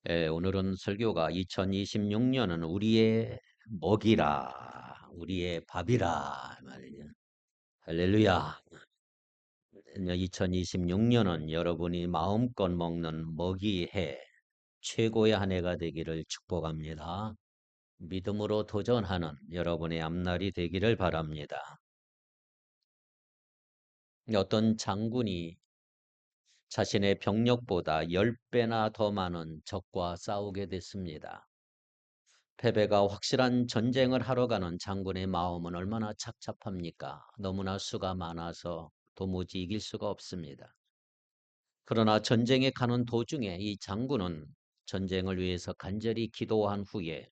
오늘은 설교가 2026년은 우리의 먹이라, 우리의 밥이라 말이죠. 할렐루야. 2026년은 여러분이 마음껏 먹는 먹이해 최고의 한 해가 되기를 축복합니다. 믿음으로 도전하는 여러분의 앞날이 되기를 바랍니다. 어떤 장군이 자신의 병력보다 10배나 더 많은 적과 싸우게 됐습니다. 패배가 확실한 전쟁을 하러 가는 장군의 마음은 얼마나 착잡합니까? 너무나 수가 많아서 도무지 이길 수가 없습니다. 그러나 전쟁에 가는 도중에 이 장군은 전쟁을 위해서 간절히 기도한 후에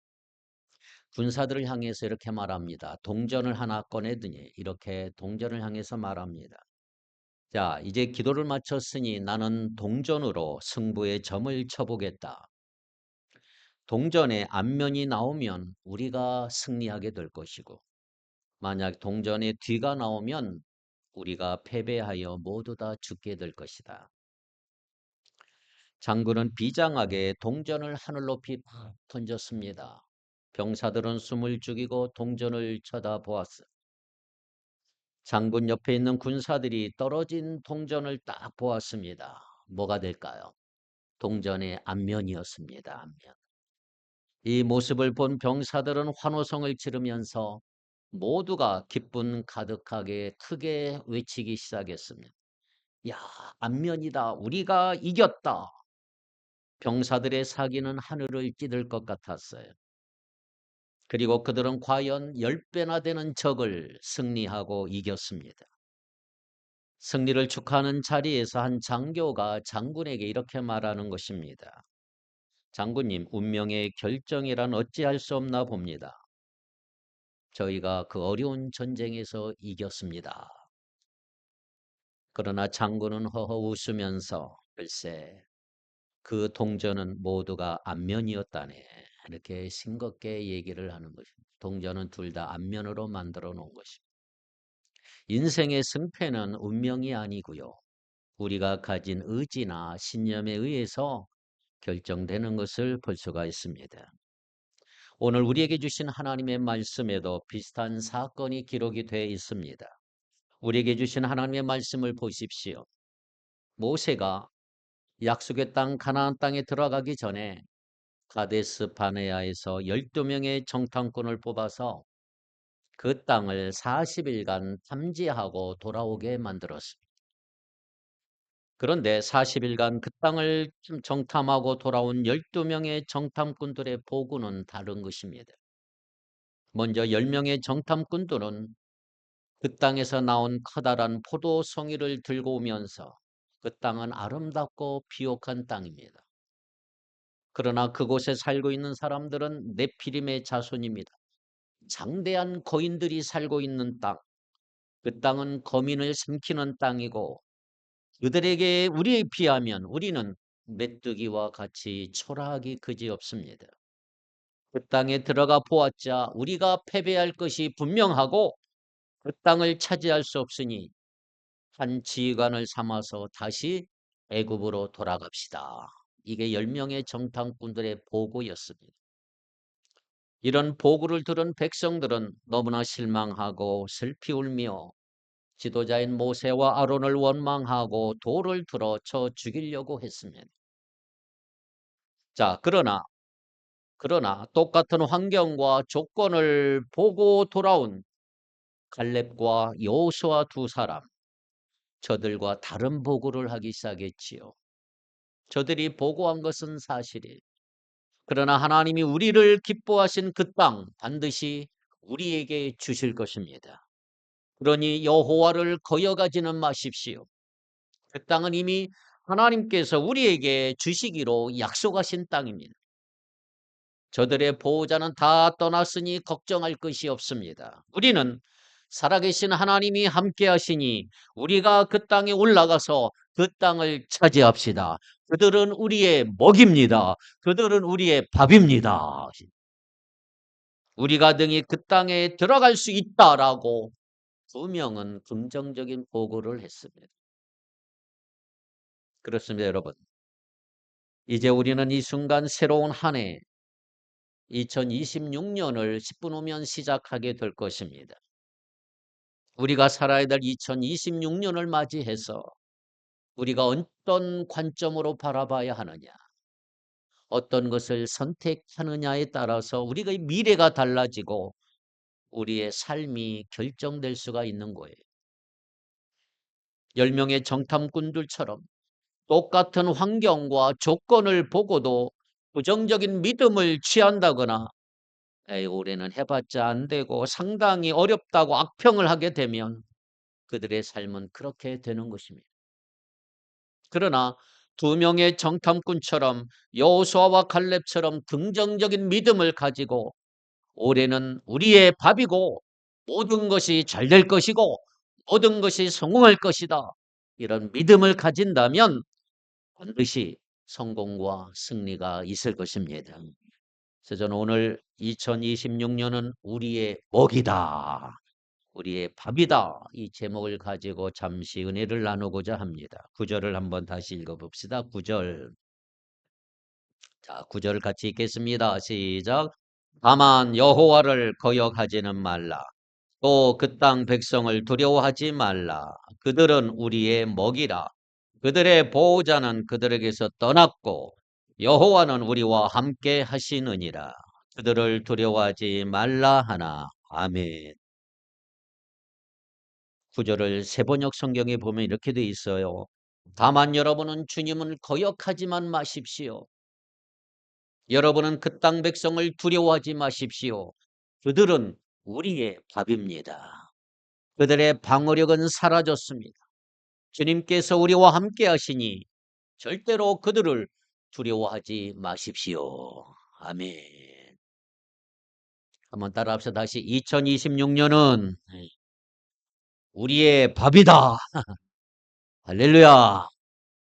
군사들을 향해서 이렇게 말합니다. 동전을 하나 꺼내더니 이렇게 동전을 향해서 말합니다. 자, 이제 기도를 마쳤으니 나는 동전으로 승부의 점을 쳐보겠다. 동전의 앞면이 나오면 우리가 승리하게 될 것이고 만약 동전의 뒤가 나오면 우리가 패배하여 모두 다 죽게 될 것이다. 장군은 비장하게 동전을 하늘 높이 던졌습니다. 병사들은 숨을 죽이고 동전을 쳐다보았어. 장군 옆에 있는 군사들이 떨어진 동전을 딱 보았습니다. 뭐가 될까요? 동전의 앞면이었습니다. 앞면. 이 모습을 본 병사들은 환호성을 지르면서 모두가 기쁨 가득하게 크게 외치기 시작했습니다. 야, 안면이다. 우리가 이겼다. 병사들의 사기는 하늘을 찌를 것 같았어요. 그리고 그들은 과연 10배나 되는 적을 승리하고 이겼습니다. 승리를 축하하는 자리에서 한 장교가 장군에게 이렇게 말하는 것입니다. 장군님, 운명의 결정이란 어찌할 수 없나 봅니다. 저희가 그 어려운 전쟁에서 이겼습니다. 그러나 장군은 허허 웃으면서 글쎄 그 동전은 모두가 앞면이었다네. 이렇게 싱겁게 얘기를 하는 것입니다. 동전은 둘 다 앞면으로 만들어 놓은 것입니다. 인생의 승패는 운명이 아니고요. 우리가 가진 의지나 신념에 의해서 결정되는 것을 볼 수가 있습니다. 오늘 우리에게 주신 하나님의 말씀에도 비슷한 사건이 기록이 되어 있습니다. 우리에게 주신 하나님의 말씀을 보십시오. 모세가 약속의 땅 가나안 땅에 들어가기 전에 가데스 바네아에서 12명의 정탐꾼을 뽑아서 그 땅을 40일간 탐지하고 돌아오게 만들었습니다. 그런데 40일간 그 땅을 정탐하고 돌아온 12명의 정탐꾼들의 보고는 다른 것입니다. 먼저 10명의 정탐꾼들은 그 땅에서 나온 커다란 포도송이를 들고 오면서 그 땅은 아름답고 비옥한 땅입니다. 그러나 그곳에 살고 있는 사람들은 네피림의 자손입니다. 장대한 거인들이 살고 있는 땅, 그 땅은 거민을 삼키는 땅이고 그들에게 우리에 비하면 우리는 메뚜기와 같이 초라하기 그지없습니다. 그 땅에 들어가 보았자 우리가 패배할 것이 분명하고 그 땅을 차지할 수 없으니 한 지휘관을 삼아서 다시 애굽으로 돌아갑시다. 이게 10명의 정탐꾼들의 보고였습니다. 이런 보고를 들은 백성들은 너무나 실망하고 슬피 울며 지도자인 모세와 아론을 원망하고 돌을 들어 쳐 죽이려고 했습니다. 자, 그러나 똑같은 환경과 조건을 보고 돌아온 갈렙과 여호수아 두 사람, 저들과 다른 보고를 하기 시작했지요. 저들이 보고한 것은 사실이에요. 그러나 하나님이 우리를 기뻐하신 그 땅 반드시 우리에게 주실 것입니다. 그러니 여호와를 거역하지는 마십시오. 그 땅은 이미 하나님께서 우리에게 주시기로 약속하신 땅입니다. 저들의 보호자는 다 떠났으니 걱정할 것이 없습니다. 우리는 살아계신 하나님이 함께 하시니 우리가 그 땅에 올라가서 그 땅을 차지합시다. 그들은 우리의 먹입니다. 그들은 우리의 밥입니다. 우리가 등이 그 땅에 들어갈 수 있다라고 두 명은 긍정적인 보고를 했습니다. 그렇습니다, 여러분. 이제 우리는 이 순간 새로운 한 해 2026년을 10분 후면 시작하게 될 것입니다. 우리가 살아야 될 2026년을 맞이해서 우리가 어떤 관점으로 바라봐야 하느냐, 어떤 것을 선택하느냐에 따라서 우리의 미래가 달라지고 우리의 삶이 결정될 수가 있는 거예요. 10명의 정탐꾼들처럼 똑같은 환경과 조건을 보고도 부정적인 믿음을 취한다거나 에이, 올해는 해봤자 안 되고 상당히 어렵다고 악평을 하게 되면 그들의 삶은 그렇게 되는 것입니다. 그러나 2명의 정탐꾼처럼 여호수아와 갈렙처럼 긍정적인 믿음을 가지고 올해는 우리의 밥이고 모든 것이 잘 될 것이고 모든 것이 성공할 것이다. 이런 믿음을 가진다면 반드시 성공과 승리가 있을 것입니다. 그래서 저는 오늘 2026년은 우리의 먹이다. 우리의 밥이다. 이 제목을 가지고 잠시 은혜를 나누고자 합니다. 9절을 한번 다시 읽어봅시다. 9절. 자, 9절 같이 읽겠습니다. 시작. 다만 여호와를 거역하지는 말라. 또 그 땅 백성을 두려워하지 말라. 그들은 우리의 먹이라. 그들의 보호자는 그들에게서 떠났고 여호와는 우리와 함께 하시느니라. 그들을 두려워하지 말라 하나. 아멘. 구절을 세번역 성경에 보면 이렇게 돼 있어요. 다만 여러분은 주님을 거역하지만 마십시오. 여러분은 그 땅 백성을 두려워하지 마십시오. 그들은 우리의 밥입니다. 그들의 방어력은 사라졌습니다. 주님께서 우리와 함께 하시니 절대로 그들을 두려워하지 마십시오. 아멘. 한번 따라합시다. 다시 2026년은 우리의 밥이다. 할렐루야.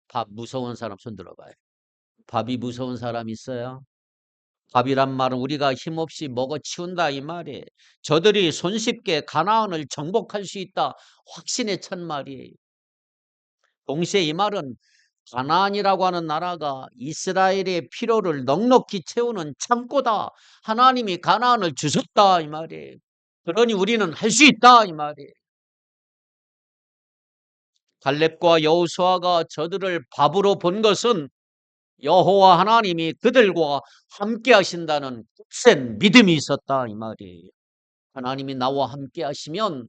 밥 무서운 사람 손 들어봐요. 밥이 무서운 사람 있어요? 밥이란 말은 우리가 힘없이 먹어치운다 이 말이에요. 저들이 손쉽게 가나안을 정복할 수 있다 확신에 찬 말이에요. 동시에 이 말은 가나안이라고 하는 나라가 이스라엘의 필요를 넉넉히 채우는 창고다. 하나님이 가나안을 주셨다 이 말이에요. 그러니 우리는 할 수 있다 이 말이에요. 갈렙과 여호수아가 저들을 밥으로 본 것은 여호와 하나님이 그들과 함께 하신다는 굳센 믿음이 있었다 이 말이에요. 하나님이 나와 함께 하시면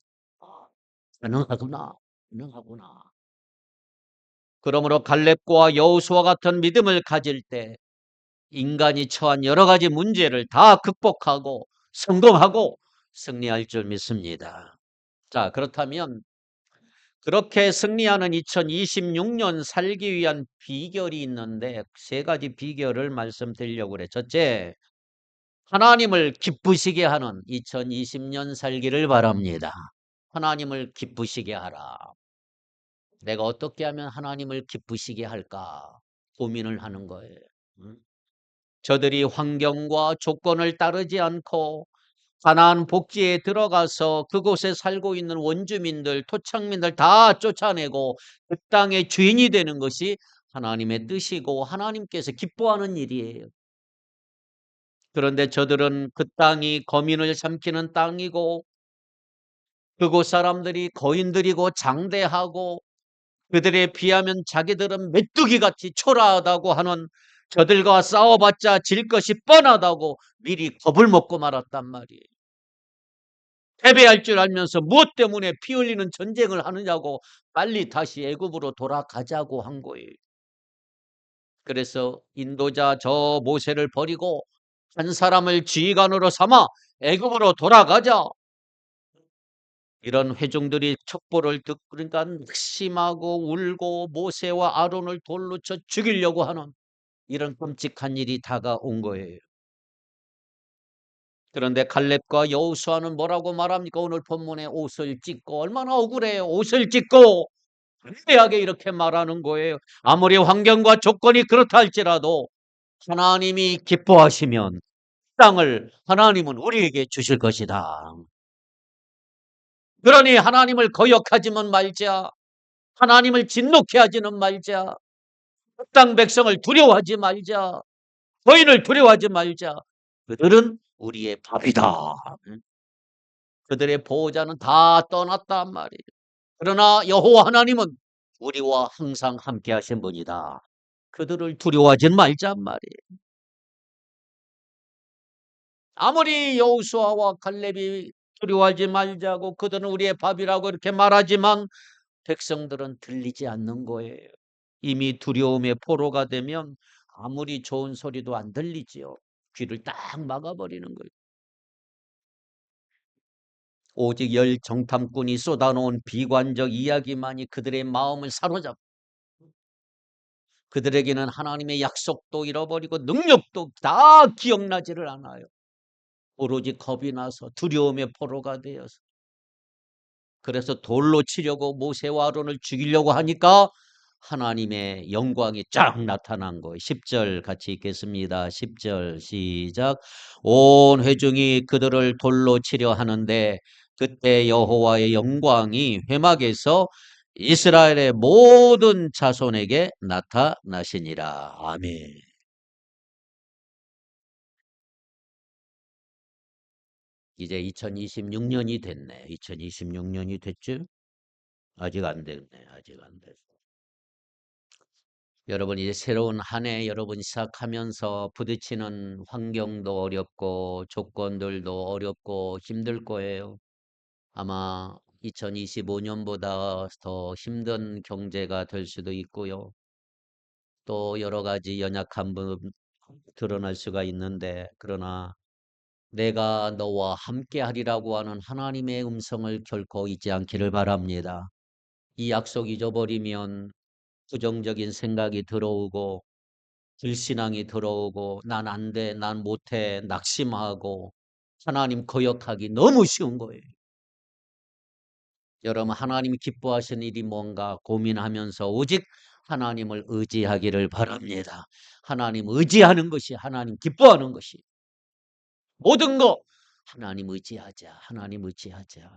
가능하구나. 가능하구나. 그러므로 갈렙과 여호수아 같은 믿음을 가질 때 인간이 처한 여러 가지 문제를 다 극복하고 성공하고 승리할 줄 믿습니다. 자, 그렇다면 그렇게 승리하는 2026년 살기 위한 비결이 있는데 세 가지 비결을 말씀드리려고 그래. 첫째, 하나님을 기쁘시게 하는 2020년 살기를 바랍니다. 하나님을 기쁘시게 하라. 내가 어떻게 하면 하나님을 기쁘시게 할까 고민을 하는 거예요. 저들이 환경과 조건을 따르지 않고 가나안 복지에 들어가서 그곳에 살고 있는 원주민들, 토착민들 다 쫓아내고 그 땅의 주인이 되는 것이 하나님의 뜻이고 하나님께서 기뻐하는 일이에요. 그런데 저들은 그 땅이 거민을 삼키는 땅이고 그곳 사람들이 거인들이고 장대하고 그들에 비하면 자기들은 메뚜기같이 초라하다고 하는 저들과 싸워봤자 질 것이 뻔하다고 미리 겁을 먹고 말았단 말이에요. 패배할 줄 알면서 무엇 때문에 피 흘리는 전쟁을 하느냐고 빨리 다시 애굽으로 돌아가자고 한 거예요. 그래서 인도자 저 모세를 버리고 한 사람을 지휘관으로 삼아 애굽으로 돌아가자. 이런 회중들이 첩보를 듣고 그러니까 낙심하고 울고 모세와 아론을 돌로 쳐 죽이려고 하는 이런 끔찍한 일이 다가온 거예요. 그런데 갈렙과 여호수아는 뭐라고 말합니까? 오늘 본문에 옷을 찢고 얼마나 억울해요. 옷을 찢고 담대하게 이렇게 말하는 거예요. 아무리 환경과 조건이 그렇다 할지라도 하나님이 기뻐하시면 땅을 하나님은 우리에게 주실 것이다. 그러니 하나님을 거역하지는 말자. 하나님을 진노케 하지는 말자. 땅 백성을 두려워하지 말자. 거인을 두려워하지 말자. 그들은 우리의 밥이다. 그들의 보호자는 다 떠났단 말이에요. 그러나 여호와 하나님은 우리와 항상 함께 하신 분이다. 그들을 두려워하지 말란 말이에요. 아무리 여호수아와 갈렙이 두려워하지 말자고 그들은 우리의 밥이라고 이렇게 말하지만 백성들은 들리지 않는 거예요. 이미 두려움의 포로가 되면 아무리 좋은 소리도 안 들리지요. 귀를 딱 막아버리는 거예요. 오직 열 정탐꾼이 쏟아놓은 비관적 이야기만이 그들의 마음을 사로잡고 그들에게는 하나님의 약속도 잃어버리고 능력도 다 기억나지를 않아요. 오로지 겁이 나서 두려움의 포로가 되어서 그래서 돌로 치려고 모세와 아론을 죽이려고 하니까 하나님의 영광이 쫙 나타난 거예요. 10절 같이 읽겠습니다. 10절 시작. 온 회중이 그들을 돌로 치려 하는데 그때 여호와의 영광이 회막에서 이스라엘의 모든 자손에게 나타나시니라. 아멘. 이제 2026년이 됐네. 2026년이 됐죠? 아직 안 됐네. 아직 안 됐어. 여러분 이제 새로운 한 해 여러분 시작하면서 부딪히는 환경도 어렵고 조건들도 어렵고 힘들 거예요. 아마 2025년보다 더 힘든 경제가 될 수도 있고요. 또 여러 가지 연약한 부분 드러날 수가 있는데 그러나 내가 너와 함께 하리라고 하는 하나님의 음성을 결코 잊지 않기를 바랍니다. 이 약속 잊어버리면 부정적인 생각이 들어오고 불신앙이 들어오고 난 안 돼, 난 못해, 낙심하고 하나님 거역하기 너무 쉬운 거예요. 여러분 하나님이 기뻐하시는 일이 뭔가 고민하면서 오직 하나님을 의지하기를 바랍니다. 하나님 의지하는 것이 하나님 기뻐하는 것이 모든 거 하나님 의지하자. 하나님 의지하자.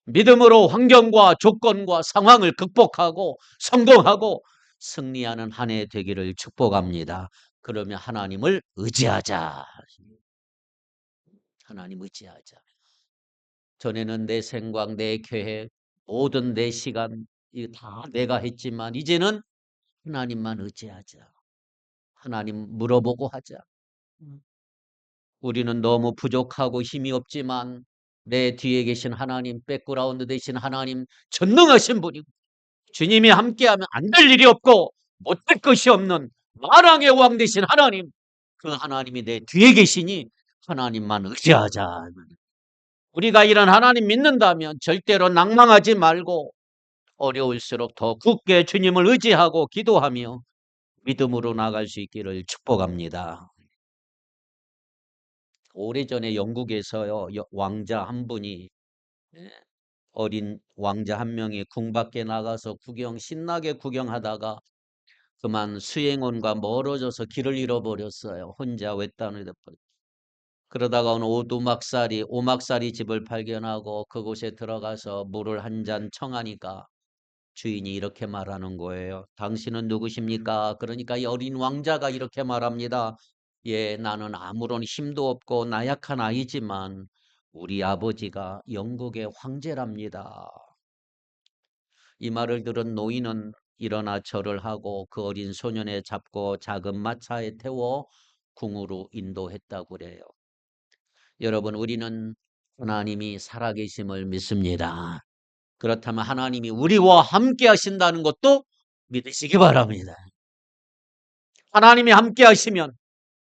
믿음으로 환경과 조건과 상황을 극복하고 성공하고 승리하는 한 해 되기를 축복합니다. 그러면 하나님을 의지하자. 하나님 의지하자. 전에는 내 생각, 내 계획, 모든 내 시간 이거 다 내가 했지만 이제는 하나님만 의지하자. 하나님 물어보고 하자. 우리는 너무 부족하고 힘이 없지만 내 뒤에 계신 하나님, 백그라운드 되신 하나님, 전능하신 분이고 주님이 함께하면 안 될 일이 없고 못될 것이 없는 만왕의 왕 되신 하나님, 그 하나님이 내 뒤에 계시니 하나님만 의지하자. 우리가 이런 하나님 믿는다면 절대로 낭망하지 말고 어려울수록 더 굳게 주님을 의지하고 기도하며 믿음으로 나갈 수 있기를 축복합니다. 오래전에 영국에서요 왕자 한 분이 어린 왕자 한 명이 궁 밖에 나가서 신나게 구경하다가 그만 수행원과 멀어져서 길을 잃어버렸어요. 혼자 외딴을 덮어. 그러다가 어느 오막살이 집을 발견하고 그곳에 들어가서 물을 한 잔 청하니까 주인이 이렇게 말하는 거예요. 당신은 누구십니까? 그러니까 이 어린 왕자가 이렇게 말합니다. 예, 나는 아무런 힘도 없고 나약한 아이지만 우리 아버지가 영국의 황제랍니다. 이 말을 들은 노인은 일어나 절을 하고 그 어린 소년을 잡고 작은 마차에 태워 궁으로 인도했다고 그래요. 여러분 우리는 하나님이 살아계심을 믿습니다. 그렇다면 하나님이 우리와 함께 하신다는 것도 믿으시기 바랍니다. 하나님이 함께 하시면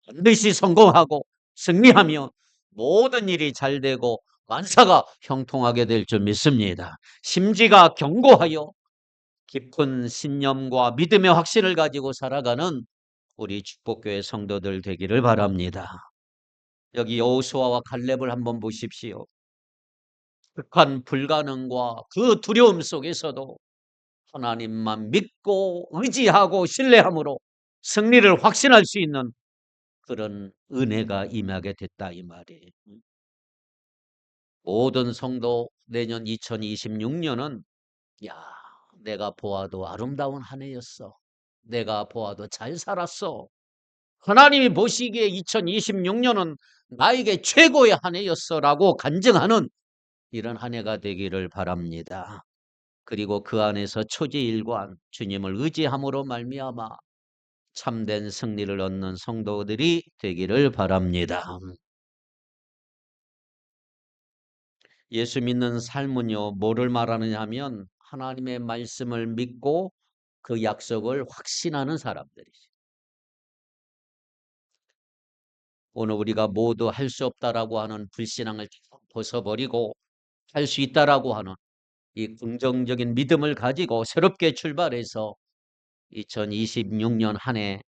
반드시 성공하고 승리하며 모든 일이 잘 되고 만사가 형통하게 될 줄 믿습니다. 심지가 견고하여 깊은 신념과 믿음의 확신을 가지고 살아가는 우리 축복교회 성도들 되기를 바랍니다. 여기 여호수아와 갈렙을 한번 보십시오. 극한 불가능과 그 두려움 속에서도 하나님만 믿고 의지하고 신뢰함으로 승리를 확신할 수 있는 그런 은혜가 임하게 됐다 이 말이에요. 모든 성도 내년 2026년은 야 내가 보아도 아름다운 한 해였어. 내가 보아도 잘 살았어. 하나님이 보시기에 2026년은 나에게 최고의 한 해였어라고 간증하는 이런 한 해가 되기를 바랍니다. 그리고 그 안에서 초지일관 주님을 의지함으로 말미암아 참된 승리를 얻는 성도들이 되기를 바랍니다. 예수 믿는 삶은요, 뭐를 말하느냐 하면 하나님의 말씀을 믿고 그 약속을 확신하는 사람들이죠. 오늘 우리가 모두 할 수 없다라고 하는 불신앙을 벗어버리고 할 수 있다라고 하는 이 긍정적인 믿음을 가지고 새롭게 출발해서 2026년 한 해,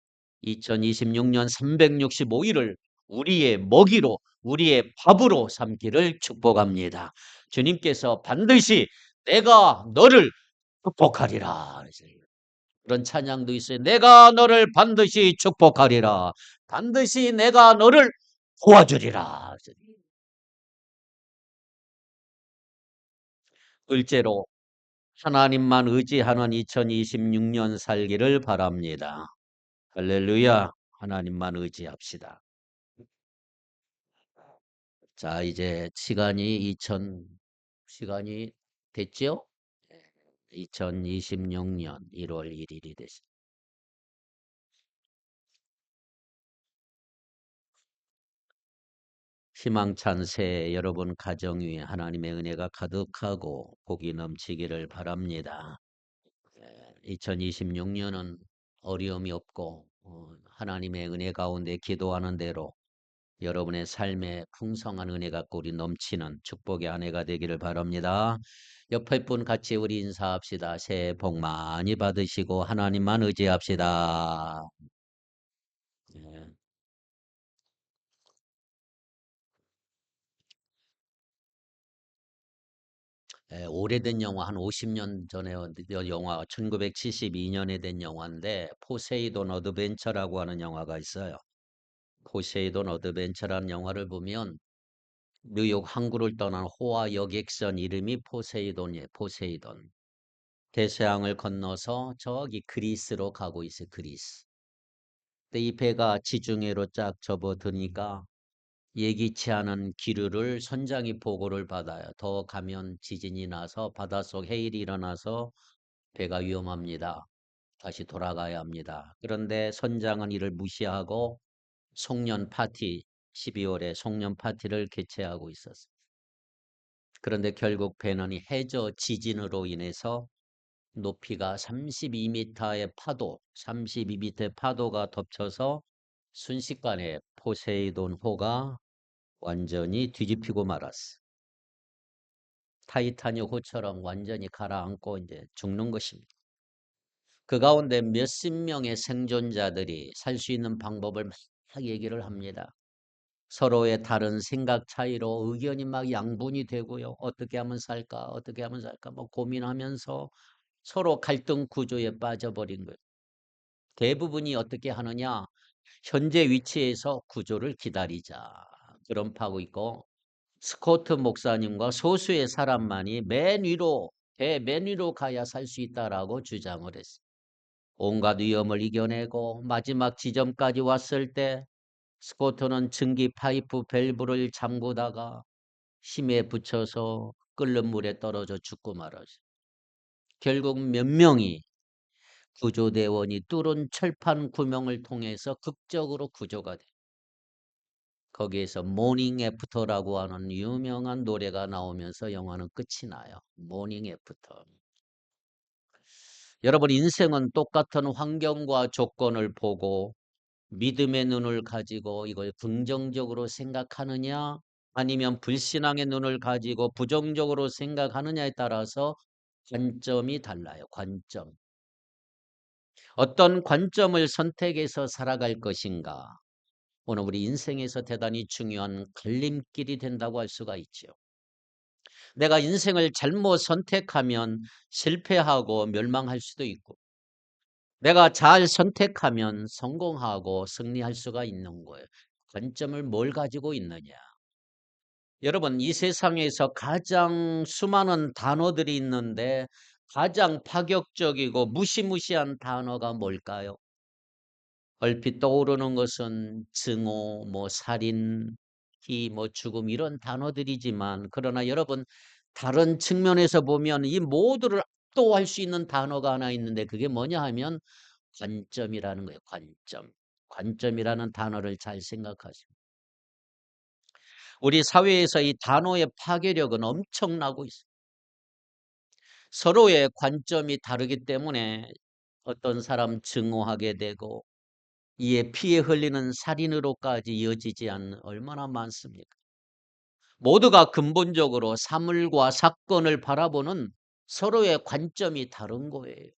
2026년 365일을 우리의 먹이로, 우리의 밥으로 삼기를 축복합니다. 주님께서 반드시 내가 너를 축복하리라. 그런 찬양도 있어요. 내가 너를 반드시 축복하리라. 반드시 내가 너를 도와주리라. 둘째로 하나님만 의지하는 2026년 살기를 바랍니다. 할렐루야. 하나님만 의지합시다. 자, 이제 시간이 됐죠? 2026년 1월 1일이 됐습니다. 희망찬 새해 여러분 가정 위에 하나님의 은혜가 가득하고 복이 넘치기를 바랍니다. 2026년은 어려움이 없고 하나님의 은혜 가운데 기도하는 대로 여러분의 삶에 풍성한 은혜가 꿀이 넘치는 축복의 한 해가 되기를 바랍니다. 옆에 분 같이 우리 인사합시다. 새해 복 많이 받으시고 하나님만 의지합시다. 예. 오래된 영화 한 50년 전에 영화 1972년에 된 영화인데 포세이돈 어드벤처라고 하는 영화가 있어요. 포세이돈 어드벤처라는 영화를 보면 뉴욕 항구를 떠난 호화 여객선 이름이 포세이돈이에요. 포세이돈. 대서양을 건너서 저기 그리스로 가고 있어요. 그리스. 근데 이 배가 지중해로 쫙 접어드니까 예기치 않은 기류를 선장이 보고를 받아요. 더 가면 지진이 나서 바닷속 해일이 일어나서 배가 위험합니다. 다시 돌아가야 합니다. 그런데 선장은 이를 무시하고 송년 파티, 12월에 송년 파티를 개최하고 있었습니다. 그런데 결국 배는 해저 지진으로 인해서 높이가 32m의 파도, 32m의 파도가 덮쳐서 순식간에 포세이돈 호가 완전히 뒤집히고 말았어. 타이타닉 호처럼 완전히 가라앉고 이제 죽는 것입니다. 그 가운데 몇십 명의 생존자들이 살 수 있는 방법을 막 얘기를 합니다. 서로의 다른 생각 차이로 의견이 막 양분이 되고요. 어떻게 하면 살까? 어떻게 하면 살까? 뭐 고민하면서 서로 갈등 구조에 빠져버린 거예요. 대부분이 어떻게 하느냐? 현재 위치에서 구조를 기다리자. 그런 파고 있고 스코트 목사님과 소수의 사람만이 맨 위로 가야 살 수 있다라고 주장을 했어요. 온갖 위험을 이겨내고 마지막 지점까지 왔을 때 스코트는 증기 파이프 밸브를 잠그다가 힘에 부쳐서 끓는 물에 떨어져 죽고 말았어요. 결국 몇 명이 구조대원이 뚫은 철판 구멍을 통해서 극적으로 구조가 돼. 거기에서 모닝 애프터라고 하는 유명한 노래가 나오면서 영화는 끝이 나요. 모닝 애프터. 여러분 인생은 똑같은 환경과 조건을 보고 믿음의 눈을 가지고 이걸 긍정적으로 생각하느냐 아니면 불신앙의 눈을 가지고 부정적으로 생각하느냐에 따라서 관점이 달라요. 관점. 어떤 관점을 선택해서 살아갈 것인가. 오늘 우리 인생에서 대단히 중요한 갈림길이 된다고 할 수가 있죠. 내가 인생을 잘못 선택하면 실패하고 멸망할 수도 있고 내가 잘 선택하면 성공하고 승리할 수가 있는 거예요. 관점을 뭘 가지고 있느냐. 여러분 이 세상에서 가장 수많은 단어들이 있는데 가장 파격적이고 무시무시한 단어가 뭘까요? 얼핏 떠오르는 것은 증오, 살인, 죽음 이런 단어들이지만 그러나 여러분 다른 측면에서 보면 이 모두를 압도할 수 있는 단어가 하나 있는데 그게 뭐냐 하면 관점이라는 거예요. 관점. 관점이라는 단어를 잘 생각하시면 우리 사회에서 이 단어의 파괴력은 엄청나고 있어요. 서로의 관점이 다르기 때문에 어떤 사람 증오하게 되고 이에 피해 흘리는 살인으로까지 이어지지 않는 얼마나 많습니까? 모두가 근본적으로 사물과 사건을 바라보는 서로의 관점이 다른 거예요.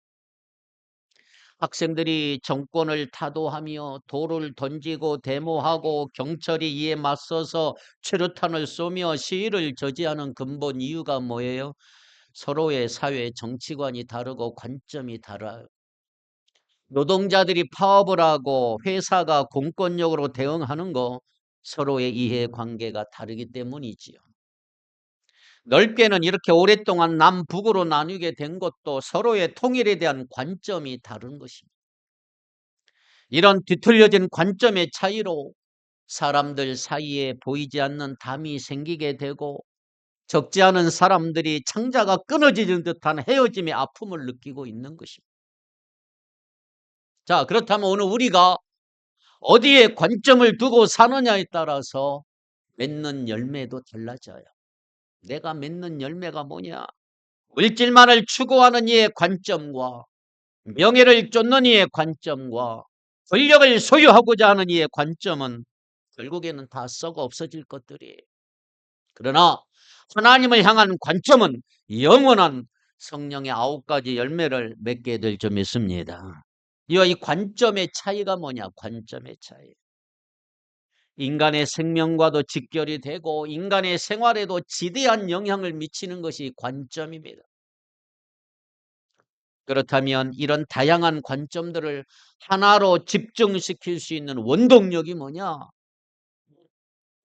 학생들이 정권을 타도하며 돌을 던지고 데모하고 경찰이 이에 맞서서 최루탄을 쏘며 시위를 저지하는 근본 이유가 뭐예요? 서로의 사회 정치관이 다르고 관점이 달라요. 노동자들이 파업을 하고 회사가 공권력으로 대응하는 거 서로의 이해관계가 다르기 때문이지요. 넓게는 이렇게 오랫동안 남북으로 나뉘게 된 것도 서로의 통일에 대한 관점이 다른 것입니다. 이런 뒤틀려진 관점의 차이로 사람들 사이에 보이지 않는 담이 생기게 되고 적지 않은 사람들이 창자가 끊어지는 듯한 헤어짐의 아픔을 느끼고 있는 것입니다. 자, 그렇다면 오늘 우리가 어디에 관점을 두고 사느냐에 따라서 맺는 열매도 달라져요. 내가 맺는 열매가 뭐냐? 물질만을 추구하는 이의 관점과 명예를 쫓는 이의 관점과 권력을 소유하고자 하는 이의 관점은 결국에는 다 썩어 없어질 것들이에요. 그러나 하나님을 향한 관점은 영원한 성령의 9가지 열매를 맺게 될 줄 믿습니다. 이와 이 관점의 차이가 뭐냐? 관점의 차이. 인간의 생명과도 직결이 되고 인간의 생활에도 지대한 영향을 미치는 것이 관점입니다. 그렇다면 이런 다양한 관점들을 하나로 집중시킬 수 있는 원동력이 뭐냐?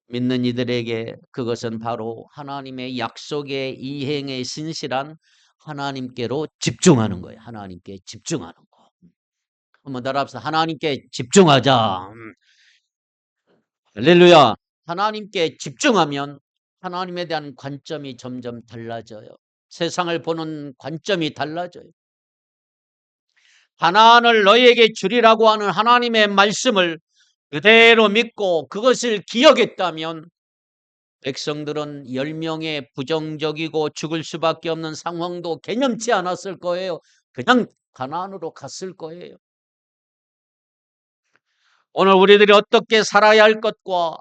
믿는 이들에게 그것은 바로 하나님의 약속의 이행에 신실한 하나님께로 집중하는 거예요. 하나님께 집중하는 거. 한번 따라합시다. 하나님께 집중하자. 할렐루야. 하나님께 집중하면 하나님에 대한 관점이 점점 달라져요. 세상을 보는 관점이 달라져요. 가나안을 너희에게 주리라고 하는 하나님의 말씀을 그대로 믿고 그것을 기억했다면 백성들은 10명의 부정적이고 죽을 수밖에 없는 상황도 개념치 않았을 거예요. 그냥 가나안으로 갔을 거예요. 오늘 우리들이 어떻게 살아야 할 것과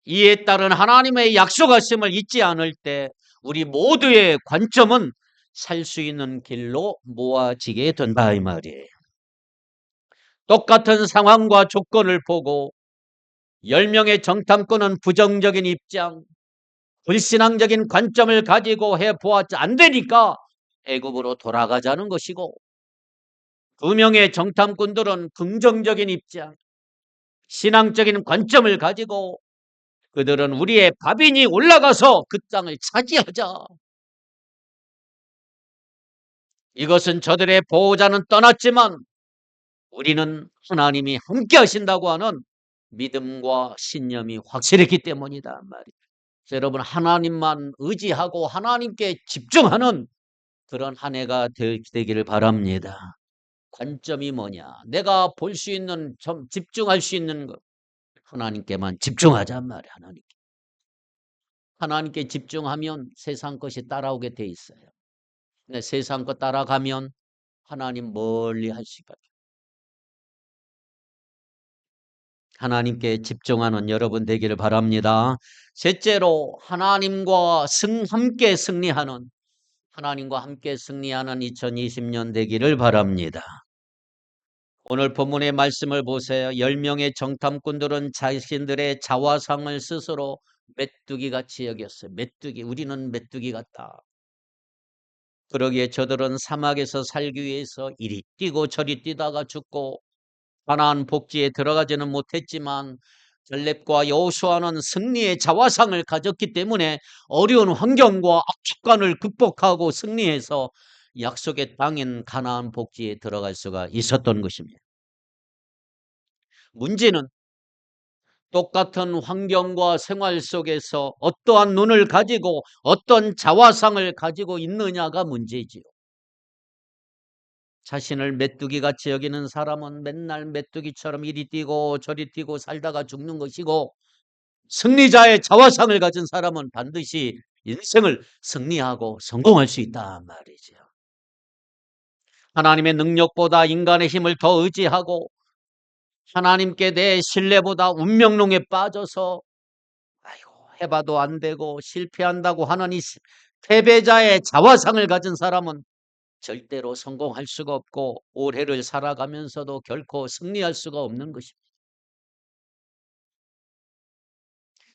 이에 따른 하나님의 약속하심을 잊지 않을 때 우리 모두의 관점은 살 수 있는 길로 모아지게 된다 이 말이에요. 똑같은 상황과 조건을 보고 10명의 정탐꾼은 부정적인 입장, 불신앙적인 관점을 가지고 해보았지 안 되니까 애굽으로 돌아가자는 것이고 2명의 정탐꾼들은 긍정적인 입장, 신앙적인 관점을 가지고 그들은 우리의 바빈이 올라가서 그 땅을 차지하자. 이것은 저들의 보호자는 떠났지만 우리는 하나님이 함께 하신다고 하는 믿음과 신념이 확실했기 때문이다 말이에요. 여러분 하나님만 의지하고 하나님께 집중하는 그런 한 해가 되기를 바랍니다. 관점이 뭐냐? 내가 볼 수 있는 좀 집중할 수 있는 것 하나님께만 집중하자 말이에요. 하나님께 집중하면 세상 것이 따라오게 돼 있어요. 근데 세상 것 따라가면 하나님 멀리 할 수가 없어요. 하나님께 집중하는 여러분 되기를 바랍니다. 셋째로 하나님과 함께 승리하는 2020년 되기를 바랍니다. 오늘 본문의 말씀을 보세요. 10명의 정탐꾼들은 자신들의 자화상을 스스로 메뚜기 같이 여겼어요. 메뚜기, 우리는 메뚜기 같다. 그러기에 저들은 사막에서 살기 위해서 이리 뛰고 저리 뛰다가 죽고 가나안 복지에 들어가지는 못했지만 갈렙과 여호수아는 승리의 자화상을 가졌기 때문에 어려운 환경과 압축감을 극복하고 승리해서 약속의 땅인 가나안 복지에 들어갈 수가 있었던 것입니다. 문제는 똑같은 환경과 생활 속에서 어떠한 눈을 가지고 어떤 자화상을 가지고 있느냐가 문제지요. 자신을 메뚜기같이 여기는 사람은 맨날 메뚜기처럼 이리 뛰고 저리 뛰고 살다가 죽는 것이고, 승리자의 자화상을 가진 사람은 반드시 인생을 승리하고 성공할 수 있단 말이죠. 하나님의 능력보다 인간의 힘을 더 의지하고 하나님께 내 신뢰보다 운명론에 빠져서 아이고 해봐도 안 되고 실패한다고 하는 이 패배자의 자화상을 가진 사람은 절대로 성공할 수가 없고 올해를 살아가면서도 결코 승리할 수가 없는 것입니다.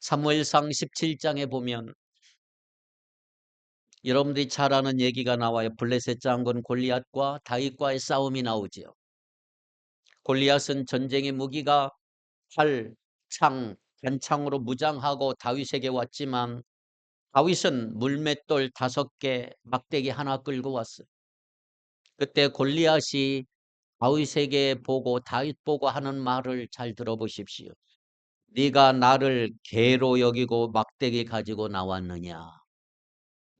사무엘상 17장에 보면 여러분들이 잘 아는 얘기가 나와요. 블레셋 장군 골리앗과 다윗과의 싸움이 나오지요. 골리앗은 전쟁의 무기가 활, 창, 단창으로 무장하고 다윗에게 왔지만 다윗은 물맷돌 5개, 막대기 하나 끌고 왔어요. 그때 골리앗이 다윗에게 보고 다윗 보고 하는 말을 잘 들어보십시오. 네가 나를 개로 여기고 막대기 가지고 나왔느냐.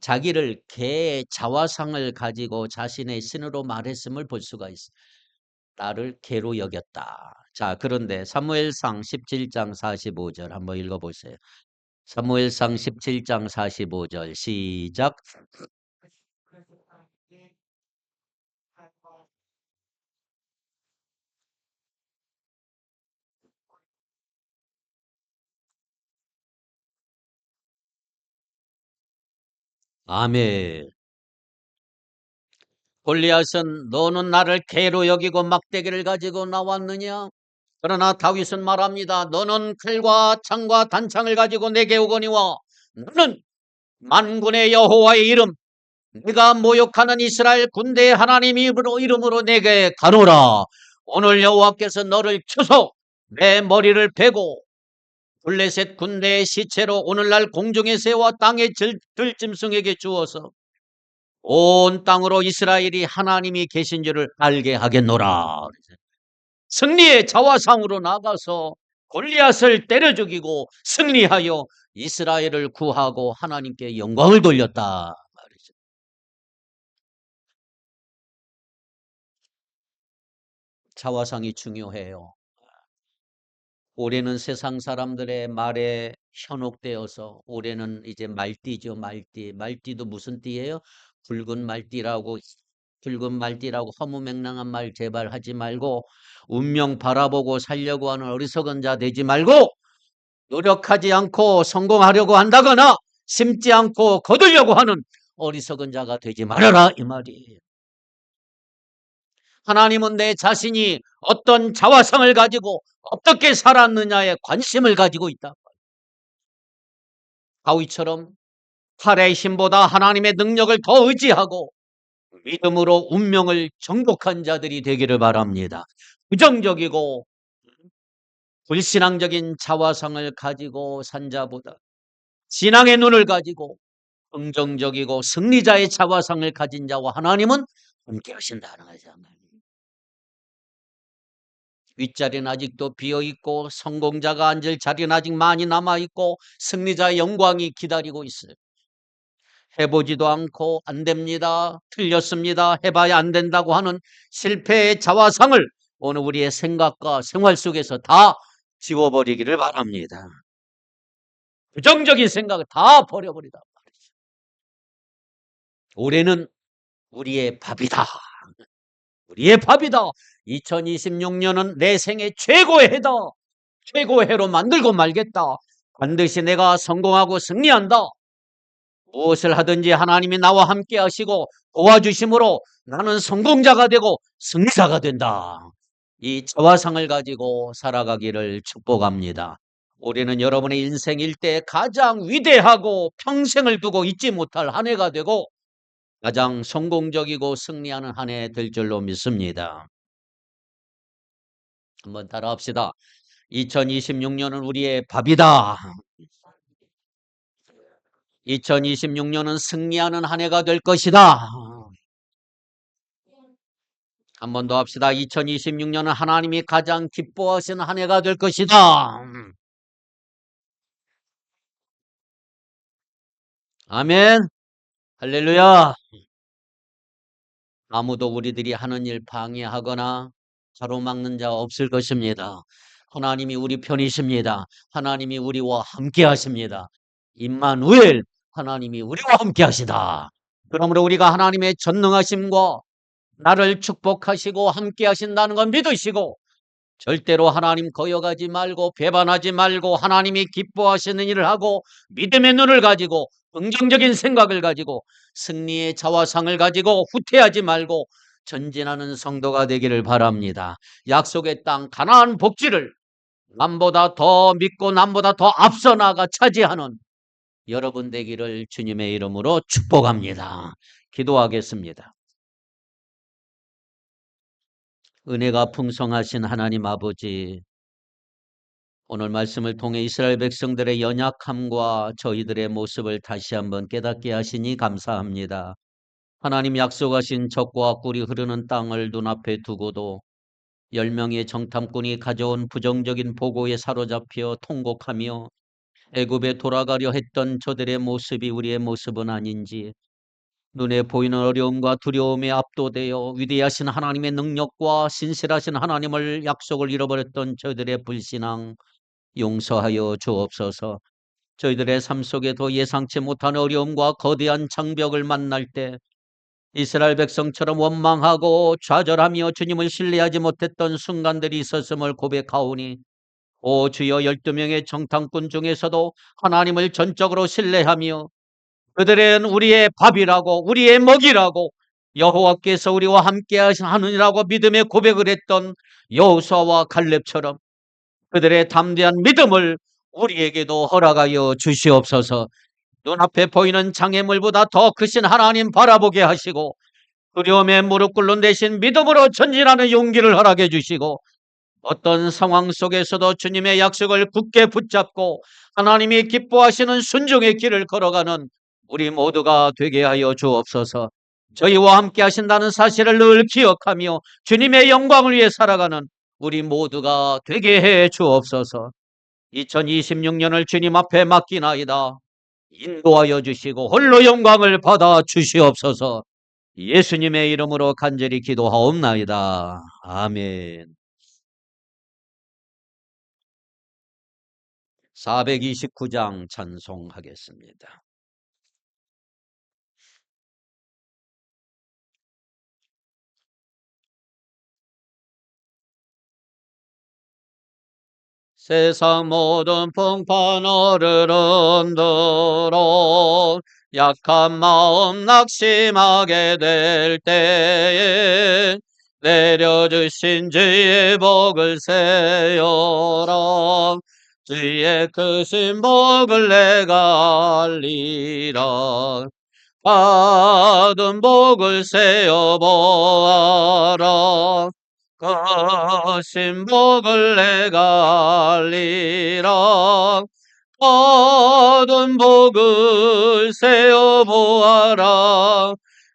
자기를 개의 자화상을 가지고 자신의 신으로 말했음을 볼 수가 있어요. 나를 개로 여겼다. 자, 그런데 사무엘상 17장 45절 한번 읽어보세요. 사무엘상 17장 45절 시작. 아멘. 골리앗은 너는 나를 개로 여기고 막대기를 가지고 나왔느냐? 그러나 다윗은 말합니다. 너는 칼과 창과 단창을 가지고 내게 오거니와 너는 만군의 여호와의 이름, 네가 모욕하는 이스라엘 군대의 하나님 이름으로 내게 가노라. 오늘 여호와께서 너를 쳐서 내 머리를 베고 블레셋 군대의 시체로 오늘날 공중에 새와 땅의 들짐승에게 주어서 온 땅으로 이스라엘이 하나님이 계신 줄을 알게 하겠노라. 승리의 자화상으로 나가서 골리앗을 때려 죽이고 승리하여 이스라엘을 구하고 하나님께 영광을 돌렸다 말이죠. 자화상이 중요해요. 올해는 세상 사람들의 말에 현혹되어서 올해는 이제 말띠죠. 말띠도 무슨 띠예요? 붉은 말띠라고, 붉은 말띠라고 허무맹랑한 말 제발 하지 말고 운명 바라보고 살려고 하는 어리석은 자 되지 말고 노력하지 않고 성공하려고 한다거나 심지 않고 거두려고 하는 어리석은 자가 되지 말아라 이 말이에요. 하나님은 내 자신이 어떤 자화상을 가지고 어떻게 살았느냐에 관심을 가지고 있다. 다윗처럼 팔의 힘보다 하나님의 능력을 더 의지하고 믿음으로 운명을 정복한 자들이 되기를 바랍니다. 부정적이고 불신앙적인 자화상을 가지고 산 자보다 신앙의 눈을 가지고 긍정적이고 승리자의 자화상을 가진 자와 하나님은 함께 하신다는 거죠. 윗자리는 아직도 비어있고 성공자가 앉을 자리는 아직 많이 남아있고 승리자의 영광이 기다리고 있어요. 해보지도 않고 안 됩니다. 틀렸습니다. 해봐야 안 된다고 하는 실패의 자화상을 오늘 우리의 생각과 생활 속에서 다 지워버리기를 바랍니다. 부정적인 생각을 다 버려버리다. 올해는 우리의 밥이다. 우리의 밥이다. 2026년은 내 생애 최고의 해다. 최고의 해로 만들고 말겠다. 반드시 내가 성공하고 승리한다. 무엇을 하든지 하나님이 나와 함께 하시고 도와주심으로 나는 성공자가 되고 승리자가 된다. 이 자화상을 가지고 살아가기를 축복합니다. 올해는 여러분의 인생 일대 가장 위대하고 평생을 두고 잊지 못할 한 해가 되고 가장 성공적이고 승리하는 한 해 될 줄로 믿습니다. 한번 따라합시다. 2026년은 우리의 밥이다. 2026년은 승리하는 한 해가 될 것이다. 한 번 더 합시다. 2026년은 하나님이 가장 기뻐하시는 한 해가 될 것이다. 아멘. 할렐루야. 아무도 우리들이 하는 일 방해하거나 가로막는 자 없을 것입니다. 하나님이 우리 편이십니다. 하나님이 우리와 함께 하십니다. 임마누엘, 하나님이 우리와 함께 하시다. 그러므로 우리가 하나님의 전능하심과 나를 축복하시고 함께 하신다는 걸 믿으시고 절대로 하나님 거역하지 말고 배반하지 말고 하나님이 기뻐하시는 일을 하고 믿음의 눈을 가지고 긍정적인 생각을 가지고 승리의 자화상을 가지고 후퇴하지 말고 전진하는 성도가 되기를 바랍니다. 약속의 땅 가나안 복지를 남보다 더 믿고 남보다 더 앞서 나가 차지하는 여러분 되기를 주님의 이름으로 축복합니다. 기도하겠습니다. 은혜가 풍성하신 하나님 아버지, 오늘 말씀을 통해 이스라엘 백성들의 연약함과 저희들의 모습을 다시 한번 깨닫게 하시니 감사합니다. 하나님 약속하신 적과 꿀이 흐르는 땅을 눈앞에 두고도 10명의 정탐꾼이 가져온 부정적인 보고에 사로잡혀 통곡하며 애굽에 돌아가려 했던 저들의 모습이 우리의 모습은 아닌지 눈에 보이는 어려움과 두려움에 압도되어 위대하신 하나님의 능력과 신실하신 하나님을 약속을 잃어버렸던 저들의 불신앙 용서하여 주옵소서. 저희들의 삶 속에도 예상치 못한 어려움과 거대한 장벽을 만날 때 이스라엘 백성처럼 원망하고 좌절하며 주님을 신뢰하지 못했던 순간들이 있었음을 고백하오니 오 주여 12명의 정탐꾼 중에서도 하나님을 전적으로 신뢰하며 그들은 우리의 밥이라고 우리의 먹이라고 여호와께서 우리와 함께 하느니라고 믿음의 고백을 했던 여호수아와 갈렙처럼 그들의 담대한 믿음을 우리에게도 허락하여 주시옵소서. 눈앞에 보이는 장애물보다 더 크신 하나님 바라보게 하시고 두려움에 무릎 꿇는 대신 믿음으로 전진하는 용기를 허락해 주시고 어떤 상황 속에서도 주님의 약속을 굳게 붙잡고 하나님이 기뻐하시는 순종의 길을 걸어가는 우리 모두가 되게 하여 주옵소서. 저희와 함께 하신다는 사실을 늘 기억하며 주님의 영광을 위해 살아가는 우리 모두가 되게 해 주옵소서. 2026년을 주님 앞에 맡기나이다. 인도하여 주시고 홀로 영광을 받아 주시옵소서. 예수님의 이름으로 간절히 기도하옵나이다. 아멘. 429장 찬송하겠습니다. 세상 모든 풍파 너를 흔들어 약한 마음 낙심하게 될 때에 내려주신 주의 복을 세어라. 주의 크신 복을 내가 알리라. 받은 복을 세어보아라. 크신 복을 내가 알리라. 받은 복을 세어보아라.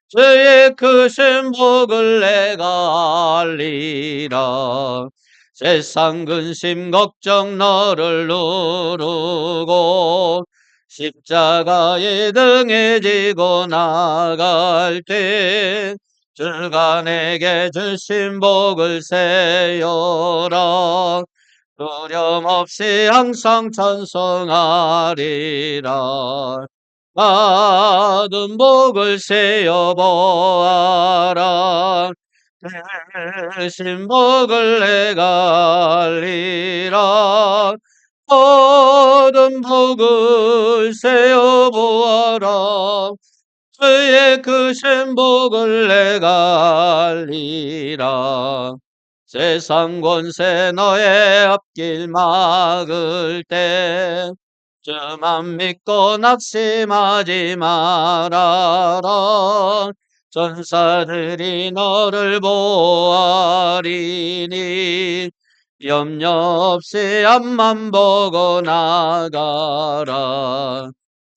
주의 크신 복을 내가 알리라. 세상 근심 걱정 너를 누르고 십자가에 등에 지고 나갈 때 주가 내게 주신 복을 세어라. 두려움 없이 항상 찬송하리라. 받은 복을 세어보아라. 주신 복을 내가 알리라. 받은 복을 세어보아라. 주의 크신 복을 내가 알리라. 세상 권세 너의 앞길 막을 때 주만 믿고 낙심하지 말아라. 전사들이 너를 보아리니 염려 없이 앞만 보고 나가라.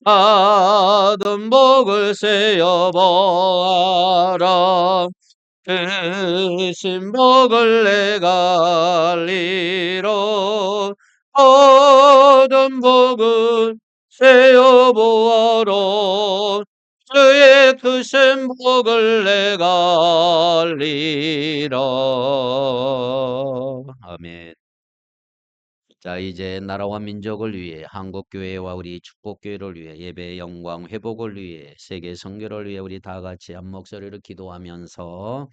받은 복을 세어보아라. 대신 복을 내가 알리로 얻은 복은 새 여보와로 주의 크신 복을 내가 알리라. 아멘. 자, 이제 나라와 민족을 위해 한국교회와 우리 축복교회를 위해 예배의 영광 회복을 위해 세계 선교를 위해 우리 다 같이 한 목소리로 기도하면서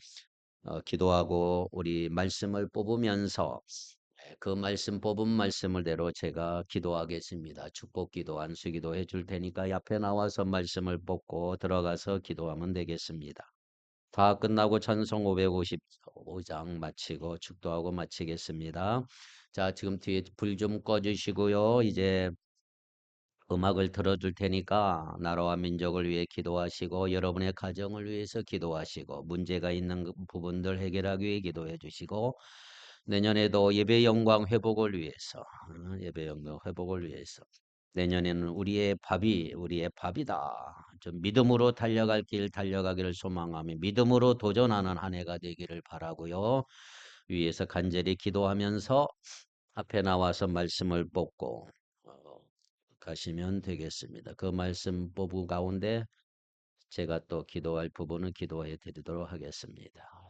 기도하고 우리 말씀을 뽑으면서 그 말씀 뽑은 말씀을대로 제가 기도하겠습니다. 축복 기도, 안수 기도 해줄 테니까 옆에 나와서 말씀을 뽑고 들어가서 기도하면 되겠습니다. 다 끝나고 찬송 555장 마치고 축도하고 마치겠습니다. 자, 지금 뒤에 불 좀 꺼주시고요. 이제 음악을 들어줄 테니까 나라와 민족을 위해 기도하시고 여러분의 가정을 위해서 기도하시고 문제가 있는 부분들 해결하기 위해 기도해 주시고 내년에도 예배 영광 회복을 위해서 예배 영광 회복을 위해서 내년에는 우리의 밥이다. 좀 믿음으로 달려갈 길 달려가기를 소망하며 믿음으로 도전하는 한 해가 되기를 바라고요. 위에서 간절히 기도하면서 앞에 나와서 말씀을 뽑고 가시면 되겠습니다. 그 말씀 부분 가운데 제가 또 기도할 부분은 기도해 드리도록 하겠습니다.